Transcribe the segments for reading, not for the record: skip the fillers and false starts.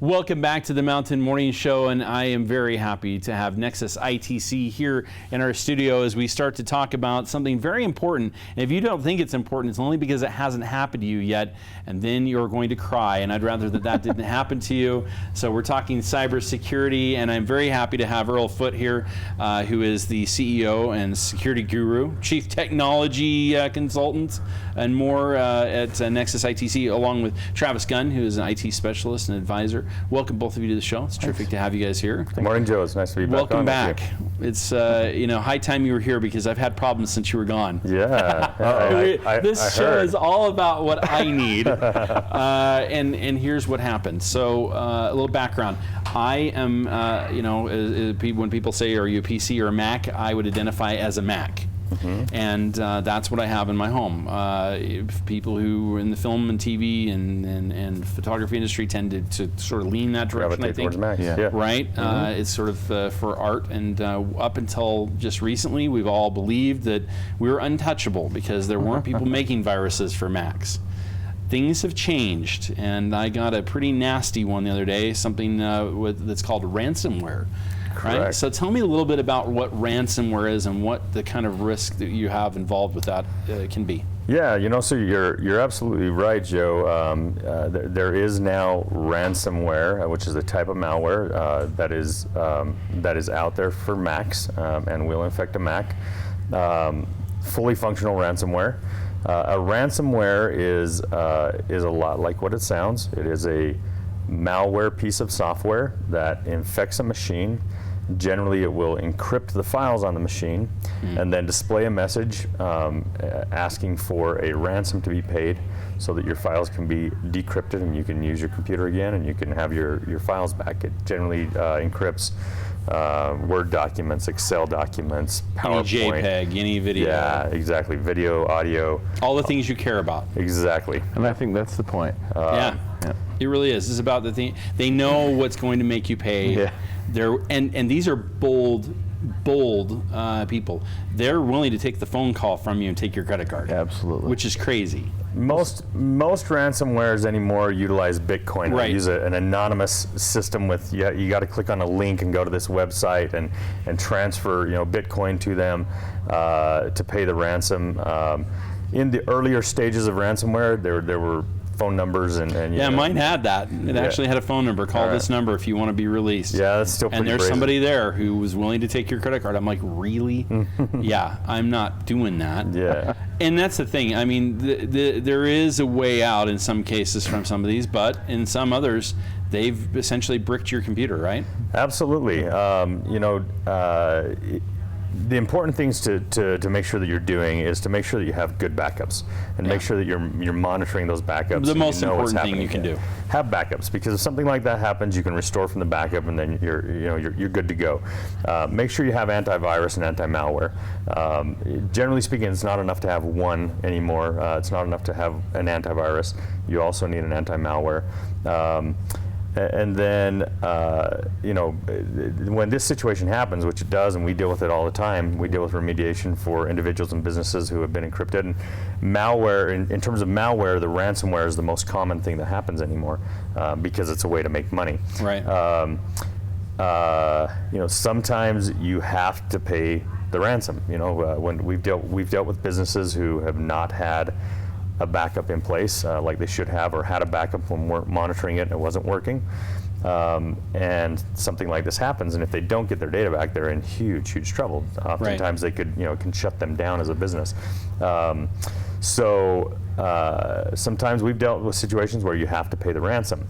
Welcome back to the Mountain Morning Show, and I am very happy to have Nexxus ITC here in our studio as we start to talk about something very important. And if you don't think it's important, it's only because it hasn't happened to you yet, and then you're going to cry, and I'd rather that didn't happen to you. So we're talking cybersecurity, and I'm very happy to have Earl Foote here, who is the CEO and security guru, chief technology consultant, and more at Nexxus ITC, along with Travis Gunn, who is an IT specialist and advisor. Welcome both of you to the show. It's terrific to have you guys here. Good morning, Joe. It's nice to be back. Welcome back. It's high time you were here because I've had problems since you were gone. Yeah. This show is all about what I need, and here's what happened. So a little background. I am, when people say, "Are you a PC or a Mac?" I would identify as a Mac. Mm-hmm. And that's what I have in my home. People who are in the film and TV and photography industry tend to sort of lean that direction, I think. Mac. Yeah. Right? Mm-hmm. It's sort of for art, and up until just recently, we've all believed that we were untouchable because there weren't people making viruses for Macs. Things have changed, and I got a pretty nasty one the other day, something that's called ransomware. Correct. Right? So tell me a little bit about what ransomware is and what the kind of risk that you have involved with that can be. Yeah, so you're absolutely right, Joe. There is now ransomware, which is a type of malware that is out there for Macs and will infect a Mac. Fully functional ransomware. A ransomware is a lot like what it sounds. It is a malware piece of software that infects a machine. Generally, it will encrypt the files on the machine and then display a message asking for a ransom to be paid so that your files can be decrypted and you can use your computer again and you can have your files back. It generally encrypts Word documents, Excel documents, PowerPoint. Any JPEG, any video. Yeah, exactly. Video, audio. All the things you care about. Exactly. And I think that's the point. Yeah, it really is. It's about the thing. They know what's going to make you pay. Yeah. And these are bold people. They're willing to take the phone call from you and take your credit card. Absolutely. Which is crazy. Most ransomwares anymore utilize Bitcoin. Right. They use an anonymous system with you got to click on a link and go to this website and transfer Bitcoin to them to pay the ransom. In the earlier stages of ransomware, there were phone numbers and mine had that. It actually had a phone number. Call this number if you want to be released. Yeah, that's still pretty And there's brazen. somebody there who was willing to take your credit card. I'm like, really? Yeah, I'm not doing that. Yeah. And that's the thing. I mean, there is a way out in some cases from some of these, but in some others, they've essentially bricked your computer, right? Absolutely. The important things to make sure that you're doing is to make sure that you have good backups and make sure that you're monitoring those backups. The most important thing you can do. Have backups, because if something like that happens, you can restore from the backup, and then you're good to go. Make sure you have antivirus and anti-malware. Generally speaking, it's not enough to have one anymore. It's not enough to have an antivirus. You also need an anti-malware. And then, when this situation happens, which it does, and we deal with it all the time, we deal with remediation for individuals and businesses who have been encrypted. And malware, in terms of malware, the ransomware is the most common thing that happens anymore because it's a way to make money. Right. Sometimes you have to pay the ransom. When we've dealt with businesses who have not had a backup in place like they should have, or had a backup when we're monitoring it and it wasn't working, and something like this happens, and if they don't get their data back, they're in huge trouble. Oftentimes they could can shut them down as a business. Sometimes we've dealt with situations where you have to pay the ransom.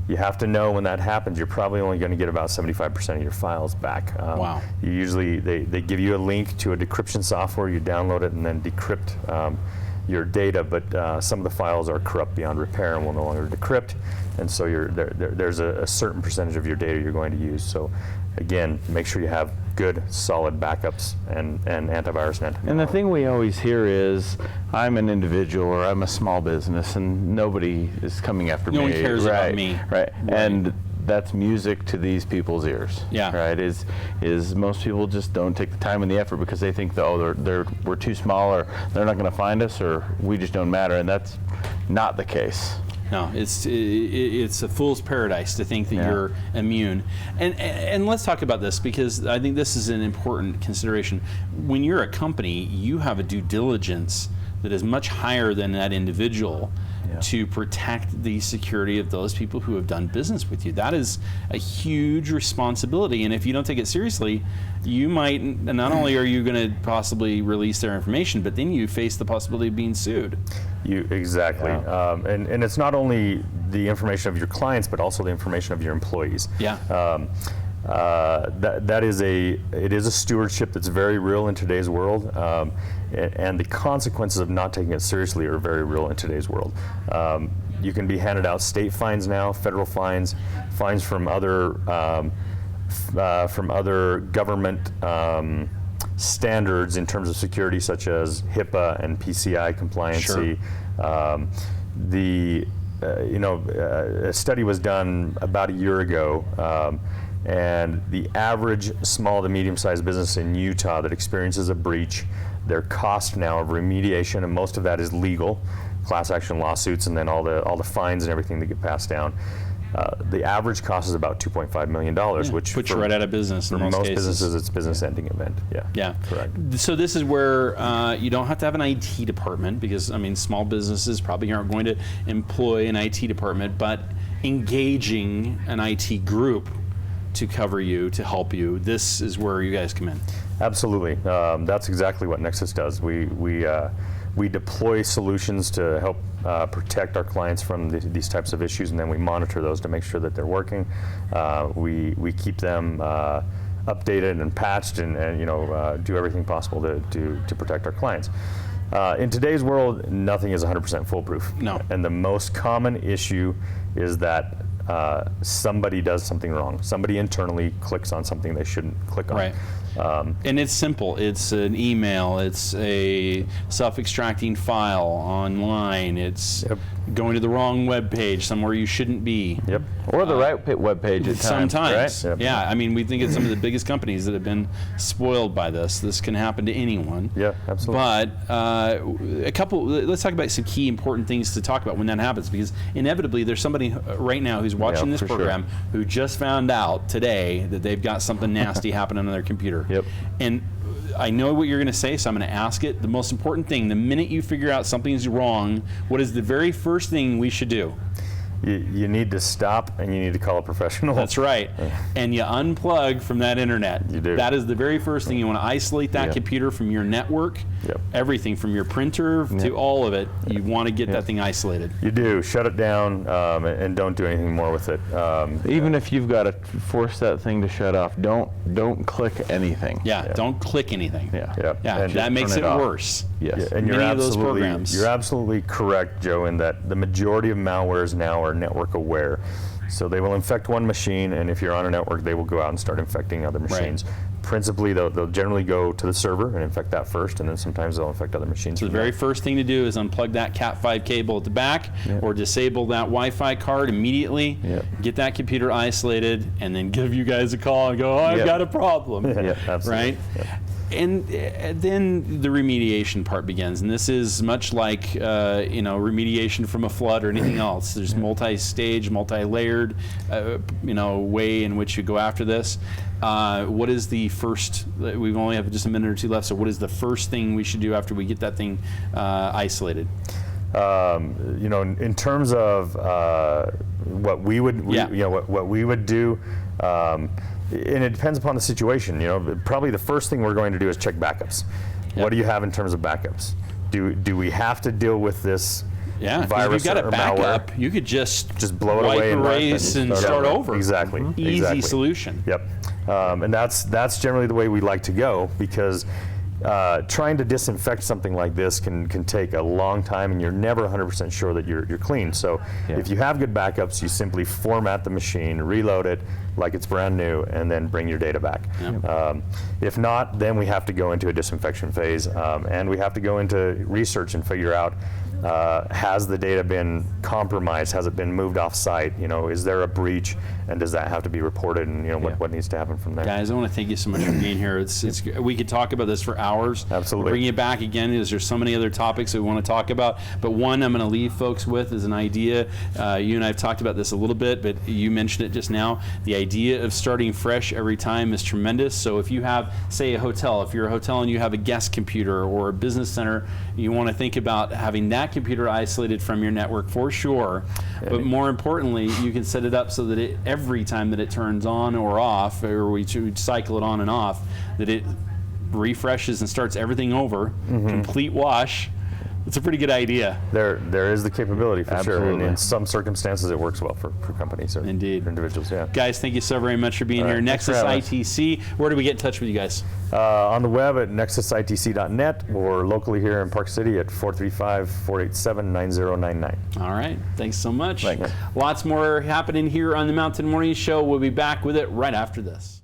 You have to know when that happens, you're probably only going to get about 75% of your files back. Wow. You usually, they give you a link to a decryption software, you download it and then decrypt your data, but some of the files are corrupt beyond repair and will no longer decrypt, and so there's a certain percentage of your data you're going to use. So again, make sure you have good, solid backups and antivirus and antimalware. And the thing we always hear is, I'm an individual or I'm a small business and nobody is coming after me. No one cares about me. Right. And that's music to these people's ears. Yeah. Right. Is most people just don't take the time and the effort because they think that we're too small, or they're not going to find us, or we just don't matter, and that's not the case. No, it's a fool's paradise to think that you're immune. And let's talk about this, because I think this is an important consideration. When you're a company, you have a due diligence that is much higher than that individual to protect the security of those people who have done business with you. That is a huge responsibility, and if you don't take it seriously, you might, not only are you going to possibly release their information, but then you face the possibility of being sued. Exactly. And it's not only the information of your clients, but also the information of your employees. It is a stewardship that's very real in today's world, and the consequences of not taking it seriously are very real in today's world. You can be handed out state fines now, federal fines, fines from other government standards in terms of security, such as HIPAA and PCI compliancy. A study was done about a year ago. And the average small to medium-sized business in Utah that experiences a breach, their cost now of remediation, and most of that is legal, class action lawsuits, and then all the fines and everything that get passed down. The average cost is about $2.5 million, which puts you right out of business. For most businesses, it's business-ending event. Yeah, correct. So this is where you don't have to have an IT department, because small businesses probably aren't going to employ an IT department, but engaging an IT group to cover you, to help you, this is where you guys come in. Absolutely. That's exactly what Nexxus does. We deploy solutions to help protect our clients from these types of issues, and then we monitor those to make sure that they're working. We keep them updated and patched, and do everything possible to protect our clients. In today's world, nothing is 100% foolproof. No. And the most common issue is that somebody does something wrong. Somebody internally clicks on something they shouldn't click on. Right. And it's simple. It's an email. It's a self-extracting file online. It's going to the wrong web page somewhere you shouldn't be. Or the right web page at times. Sometimes. Right? Yeah. We think it's some of the biggest companies that have been spoiled by this. This can happen to anyone. Yeah, absolutely. But let's talk about some key important things to talk about when that happens, because inevitably there's somebody right now who's watching this program who just found out today that they've got something nasty happening on their computer. And I know what you're going to say, so I'm going to ask it. The most important thing, the minute you figure out something's wrong, what is the very first thing we should do? You need to stop, and you need to call a professional. That's right. And you unplug from that internet. You do. That is the very first thing. You want to isolate that computer from your network, everything from your printer to all of it. You want to get that thing isolated. You do. Shut it down, and don't do anything more with it. Even if you've got to force that thing to shut off, don't click anything. Don't click anything. And that makes it worse. Yes. And Many of those programs. You're absolutely correct, Joe, in that the majority of malwares now are network aware. So they will infect one machine, and if you're on a network, they will go out and start infecting other machines. Principally, they'll generally go to the server and infect that first, and then sometimes they'll infect other machines. So the very first thing to do is unplug that Cat5 cable at the back, or disable that Wi-Fi card immediately, get that computer isolated, and then give you guys a call and go, I've got a problem. Absolutely. Right? And then the remediation part begins, and this is much like remediation from a flood or anything else. There's multi-stage, multi-layered way in which you go after this. What is the first? We only have just a minute or two left. So what is the first thing we should do after we get that thing isolated? In terms of what we would what we would do. And it depends upon the situation. Probably the first thing we're going to do is check backups. What do you have in terms of backups? Do we have to deal with this virus if you've got a backup, malware? You could just blow it away, erase and start over. Exactly. Easy solution. And that's generally the way we like to go, because trying to disinfect something like this can take a long time, and you're never 100% sure that you're clean. So if you have good backups, you simply format the machine, reload it like it's brand new, and then bring your data back. If not, then we have to go into a disinfection phase, and we have to go into research and figure out Has the data been compromised? Has it been moved off site? You know, is there a breach, and does that have to be reported? And you know, what needs to happen from there? Guys, I want to thank you so much for being here. We could talk about this for hours. Absolutely. We'll bring you back again, as there's so many other topics that we want to talk about. But one I'm going to leave folks with is an idea. You and I have talked about this a little bit, but you mentioned it just now. The idea of starting fresh every time is tremendous. So if you have, say, a hotel, if you're a hotel and you have a guest computer or a business center, you want to think about having that computer isolated from your network for sure. But more importantly, you can set it up so that every time that it turns on or off, or we cycle it on and off, that it refreshes and starts everything over, complete wash. It's a pretty good idea. There is the capability for sure, and Absolutely. in some circumstances it works well for companies or Indeed. for individuals. Yeah. Guys, thank you so very much for being All right, here. thanks for Nexxus having us. ITC, where do we get in touch with you guys? On the web at nexusitc.net, or locally here in Park City at 435-487-9099. All right, thanks so much. Thanks. Lots more happening here on the Mountain Morning Show. We'll be back with it right after this.